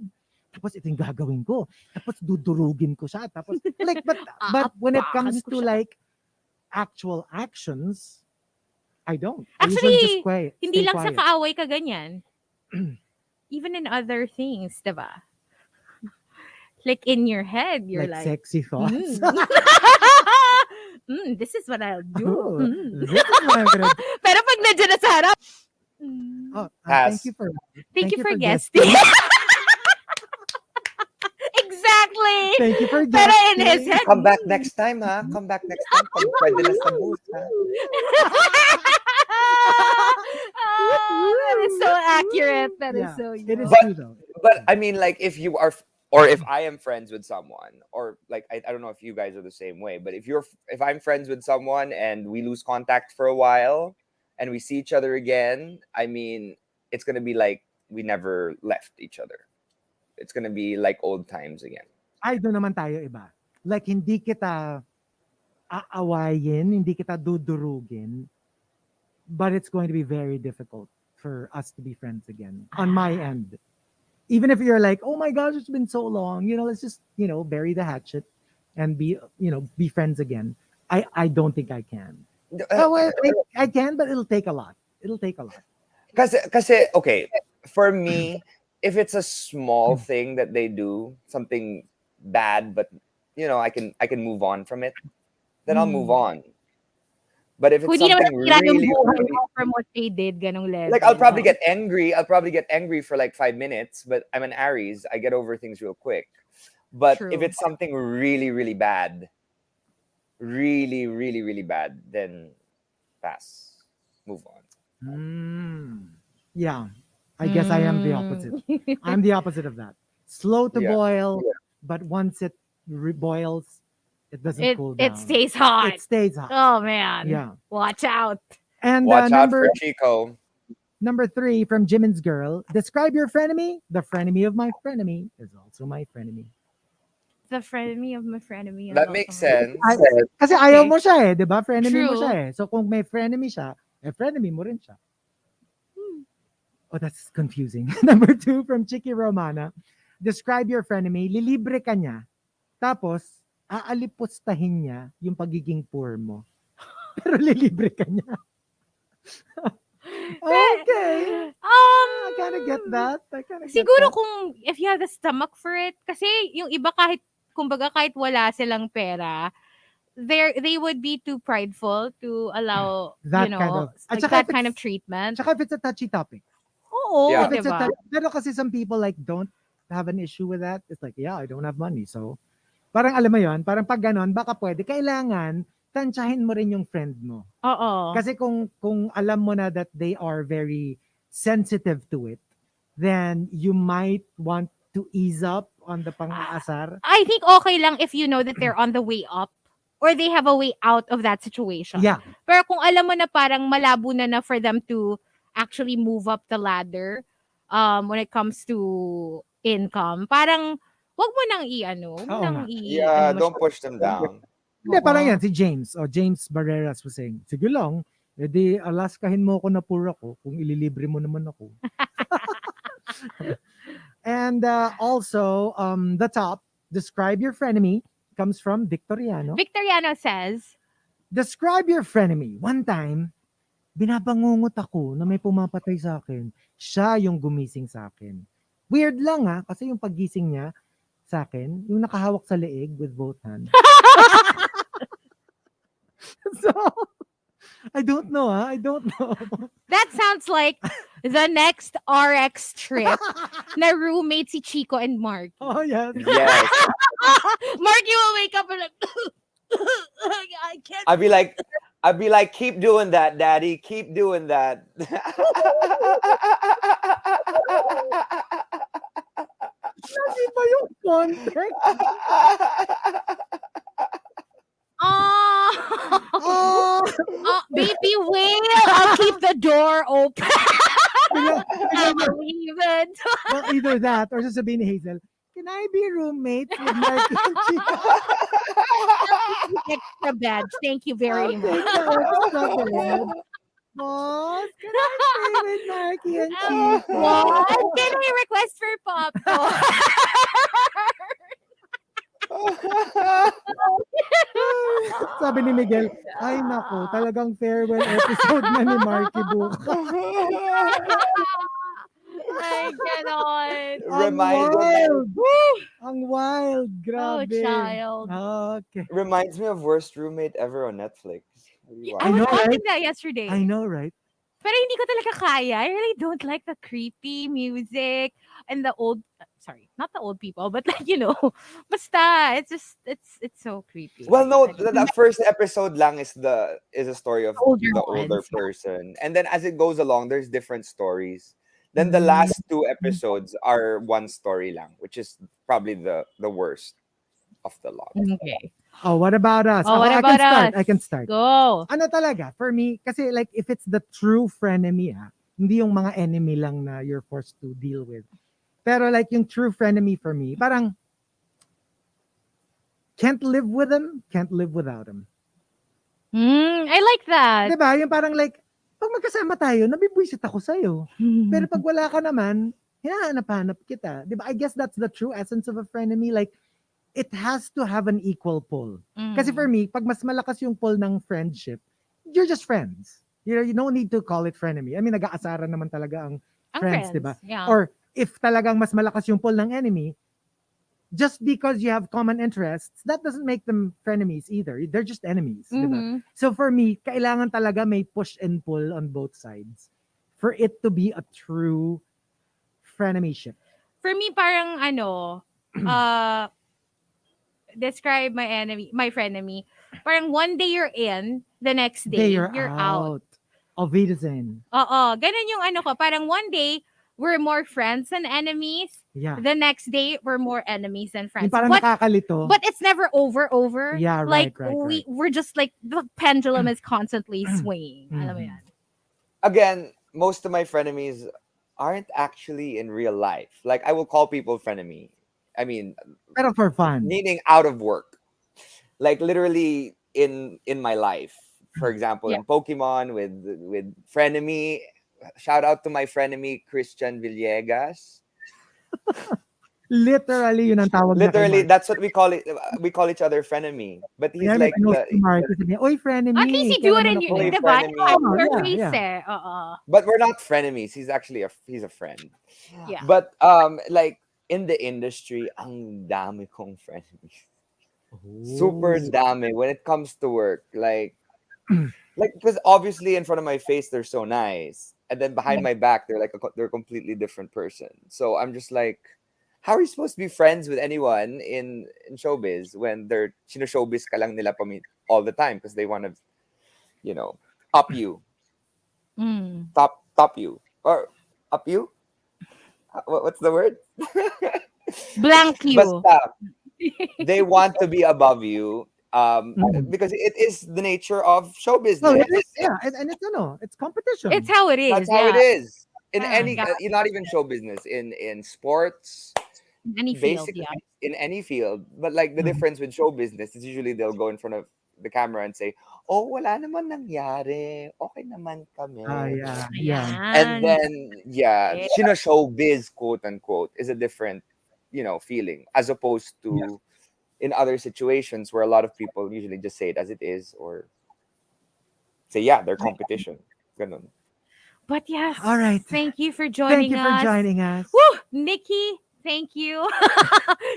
Speaker 2: Tapos ito yung gagawin ko. Tapos dudurugin ko siya. Tapos like but when it comes
Speaker 3: Aapakan ko
Speaker 2: to
Speaker 3: siya.
Speaker 2: like actual actions, I don't. I usually just
Speaker 3: Actually,
Speaker 2: quiet.
Speaker 3: hindi
Speaker 2: Stay
Speaker 3: lang sa
Speaker 2: quiet.
Speaker 3: kaaway ka ganyan. Even in other things, diba? Like in your head, you're
Speaker 2: like
Speaker 3: like,
Speaker 2: sexy thoughts.
Speaker 3: This is what I'll do.
Speaker 2: Oh,
Speaker 3: Mm.
Speaker 2: this is what I'm gonna do.
Speaker 3: Pero pag nandiyan na sa harap,
Speaker 2: Oh,
Speaker 4: Pass.
Speaker 2: thank you for
Speaker 3: thank you for guesting. Exactly.
Speaker 2: Thank you for
Speaker 3: Pero in his
Speaker 2: guesting.
Speaker 3: head,
Speaker 4: Come back next time, ha? Come back next time. Pag pwede na sa booth, ha?
Speaker 3: that is so accurate. That is
Speaker 2: Yeah,
Speaker 3: so
Speaker 2: it is
Speaker 4: But-
Speaker 2: true though.
Speaker 4: But I mean, like, if you are, or if I am friends with someone, or like, I don't know if you guys are the same way, but if I'm friends with someone and we lose contact for a while and we see each other again, I mean, it's gonna be like we never left each other. It's gonna be like old times again.
Speaker 2: Ay, doon naman tayo iba. Like, hindi kita aawayin, hindi kita dudurugin, but it's going to be very difficult for us to be friends again on my end. Even if you're like, oh my gosh, it's been so long, let's just, bury the hatchet and be friends again. I don't think I can. Oh, well, I can, but it'll take a lot. It'll take a lot.
Speaker 4: Kasi, okay, for me, if it's a small thing that they do, something bad, but I can move on from it, then I'll move on. But if it's
Speaker 3: Kung di naman
Speaker 4: something
Speaker 3: natira yung
Speaker 4: really,
Speaker 3: buhay
Speaker 4: really,
Speaker 3: mo from what they did, ganong level.
Speaker 4: like, I'll probably get angry. I'll probably get angry for like 5 minutes, but I'm an Aries. I get over things real quick. But if
Speaker 3: True.
Speaker 4: it's something really, really bad, really, really, really bad, then pass. Move on.
Speaker 2: Yeah, I guess I am the opposite. I'm the opposite of that. Slow to
Speaker 4: Yeah.
Speaker 2: boil, but once it boils, it doesn't cool down.
Speaker 3: It stays hot.
Speaker 2: It stays hot.
Speaker 3: Oh man.
Speaker 2: Yeah.
Speaker 3: Watch out.
Speaker 2: And
Speaker 4: Watch out
Speaker 2: number
Speaker 4: for Chico.
Speaker 2: number 3 from Jimin's Girl. Describe your frenemy. The frenemy of my frenemy is also my frenemy.
Speaker 3: The frenemy of my frenemy. is
Speaker 4: That
Speaker 3: also
Speaker 4: makes
Speaker 3: my-
Speaker 4: sense.
Speaker 2: Kasi ayaw mo siya eh, di ba? Frenemy mo
Speaker 3: True.
Speaker 2: siya eh. So kung may frenemy siya, frenemy mo rin siya. Oh, that's confusing. Number 2 from Chicky Romana. Describe your frenemy. Lilibre ka niya. Tapos, aalipustahin niya yung pagiging poor mo. Pero lilibre ka niya. Okay. I kind of get that.
Speaker 3: Siguro kung if you have the stomach for it, kasi yung iba kahit wala silang pera, they would be too prideful to allow,
Speaker 2: That kind of- At
Speaker 3: like
Speaker 2: saka
Speaker 3: that
Speaker 2: if
Speaker 3: kind of
Speaker 2: it's-
Speaker 3: treatment.
Speaker 2: Tsaka if it's a touchy topic.
Speaker 3: Oo,
Speaker 4: Yeah.
Speaker 2: If it's a
Speaker 3: diba?
Speaker 2: pero kasi some people like don't have an issue with that. It's like, yeah, I don't have money. So, parang alam mo yon, parang pag ganon, baka pwede, kailangan, tansyahin mo rin yung friend mo.
Speaker 3: Oo.
Speaker 2: Kasi kung alam mo na that they are very sensitive to it, then you might want to ease up on the pang-aasar.
Speaker 3: I think okay lang if you know that they're on the way up or they have a way out of that situation.
Speaker 2: Yeah.
Speaker 3: Pero kung alam mo na parang malabo na for them to actually move up the ladder when it comes to income, parang wag mo nang
Speaker 2: Oo nga.
Speaker 4: Yeah, don't push them down.
Speaker 2: Hindi, parang yan, si James, James Barreras was saying, sige lang, edi alaskahin mo ako na poor ako kung ililibre mo naman ako. And also, the top Describe your frenemy comes from Victoriano.
Speaker 3: Victoriano says,
Speaker 2: Describe your frenemy. One time, binabangungot ako na may pumapatay sa akin. Siya yung gumising sa akin. Weird lang kasi yung paggising niya sa akin, yung nakahawak sa leeg with both hands. So, I don't know I don't know.
Speaker 3: that sounds like the next RX trip na roommate si Chico and Mark.
Speaker 2: Oh, yes.
Speaker 4: Yes.
Speaker 3: Marky will wake up and like, I can't.
Speaker 4: I'd be like, keep doing that, Daddy. Keep doing that.
Speaker 2: Hindi ba yung context?
Speaker 3: Oh,
Speaker 2: Oh!
Speaker 3: baby whale, I'll keep the door open.
Speaker 2: Bigla-
Speaker 3: I
Speaker 2: bigla-
Speaker 3: believe it.
Speaker 2: well, either that or sasabihin ni Hazel, can I be roommates with Markki and Chico?
Speaker 3: Extra badge. Thank you very
Speaker 2: Take
Speaker 3: much.
Speaker 2: the extra bed. Boss, can I stay with Markki and Chico?
Speaker 3: What? Can I request for popcorn?
Speaker 2: Sabi ni Miguel, ay nako, talagang farewell episode na ni Markki bukas.
Speaker 3: Ay, ganon.
Speaker 2: Ang wild.
Speaker 3: Oh,
Speaker 2: Grabe.
Speaker 3: child.
Speaker 2: Okay.
Speaker 4: Reminds me of worst roommate ever on Netflix.
Speaker 3: I
Speaker 2: I
Speaker 3: was
Speaker 2: know,
Speaker 3: watching
Speaker 2: right?
Speaker 3: that yesterday.
Speaker 2: I know, right?
Speaker 3: Pero hindi ko talaga kaya. I really don't like the creepy music and the old, sorry, not the old people, but like, basta, it's so creepy.
Speaker 4: Well, no,
Speaker 3: Like,
Speaker 4: the first episode lang is a story of
Speaker 3: Older
Speaker 4: the older
Speaker 3: ones, yeah.
Speaker 4: person, and then as it goes along, there's different stories. Then the last two episodes are one story lang, which is probably the worst of the lot.
Speaker 3: Okay.
Speaker 2: Oh, what about us?
Speaker 3: Oh, what
Speaker 2: I
Speaker 3: about
Speaker 2: can start.
Speaker 3: us?
Speaker 2: I can start.
Speaker 3: Go.
Speaker 2: Ano talaga, for me, kasi like if it's the true frenemy, hindi yung mga enemy lang na you're forced to deal with. Pero like yung true frenemy for me, parang can't live with them, can't live without them.
Speaker 3: I like that.
Speaker 2: Diba? Yung parang like, pag magkasama tayo, nabibwisit ako sa'yo. Pero pag wala ka naman, hinahanap-hanap kita. Diba? I guess that's the true essence of a frenemy. Like, it has to have an equal pull. Kasi for me, pag mas malakas yung pull ng friendship, you're just friends. You don't need to call it frenemy. I mean, nag-aasaran naman talaga ang friends, diba?
Speaker 3: Yeah.
Speaker 2: Or if talagang mas malakas yung pull ng enemy, just because you have common interests, that doesn't make them frenemies either. They're just enemies, diba? So for me, kailangan talaga may push and pull on both sides for it to be a true frenemyship.
Speaker 3: For me, parang describe my frenemy. Parang one day you're in, the next day you're out.
Speaker 2: Auf Wiedersehen.
Speaker 3: Oo, ganun yung ko. Parang one day, we're more friends than enemies.
Speaker 2: Yeah.
Speaker 3: The next day, we're more enemies than friends.
Speaker 2: Yung parang nakakalito.
Speaker 3: But it's never over.
Speaker 2: Yeah,
Speaker 3: like,
Speaker 2: right.
Speaker 3: We're just like, the pendulum is constantly swinging. Alam mo yan?
Speaker 4: Again, most of my frenemies aren't actually in real life. Like, I will call people frenemy. I mean,
Speaker 2: pero for fun.
Speaker 4: Meaning out of work. Like literally in my life. For example, in Pokemon with frenemy. Shout out to my frenemy Christian Villegas.
Speaker 2: Literally, yun ang tawag.
Speaker 4: Literally, that's what we call it. We call each other frenemy. But he's like
Speaker 2: Oy, frenemy.
Speaker 3: At least you do it in
Speaker 4: Oy,
Speaker 3: diba?
Speaker 4: frenemy. But we're not frenemies. He's actually he's a friend.
Speaker 3: Yeah.
Speaker 4: But like in the industry, ang dami kong frenemies. Super dami when it comes to work. Like because obviously in front of my face they're so nice, and then behind my back they're they're a completely different person. So I'm just like, how are you supposed to be friends with anyone in showbiz when they're showbiz ka lang nila all the time because they want to, up you, top you, or up you. What's the word?
Speaker 3: Blank you.
Speaker 4: Basta, they want to be above you. Because it is the nature of show business.
Speaker 2: Oh, it is, yeah, and it's competition.
Speaker 3: It's how it is.
Speaker 4: That's how it is. In
Speaker 3: Yeah.
Speaker 4: not even show business, in sports,
Speaker 3: In any field,
Speaker 4: in any field. But like the difference with show business is usually they'll go in front of the camera and say, "Oh, wala naman nangyari. Okay naman kami."
Speaker 2: Yeah.
Speaker 4: And then showbiz, quote unquote, is a different feeling, as opposed
Speaker 2: Yeah.
Speaker 4: to in other situations where a lot of people usually just say it as it is, or say, yeah, they're competition. Ganun.
Speaker 3: But
Speaker 2: All
Speaker 3: yes,
Speaker 2: right.
Speaker 3: thank you for
Speaker 2: Thank
Speaker 3: joining
Speaker 2: you for
Speaker 3: us.
Speaker 2: joining us.
Speaker 3: Woo! Nikki, thank you.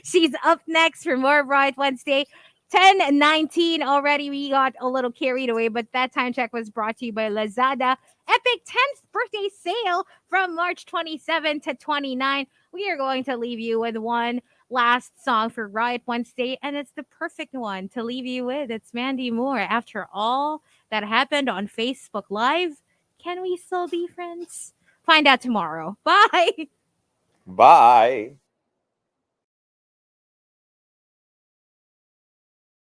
Speaker 3: She's up next for more Bright Wednesday. 10:19 already. We got a little carried away, but that time check was brought to you by Lazada. Epic 10th birthday sale from March 27 to 29. We are going to leave you with one last song for Riot Wednesday, and it's the perfect one to leave you with. It's Mandy Moore. After all that happened on Facebook Live, can we still be friends? Find out tomorrow. Bye.
Speaker 4: Bye.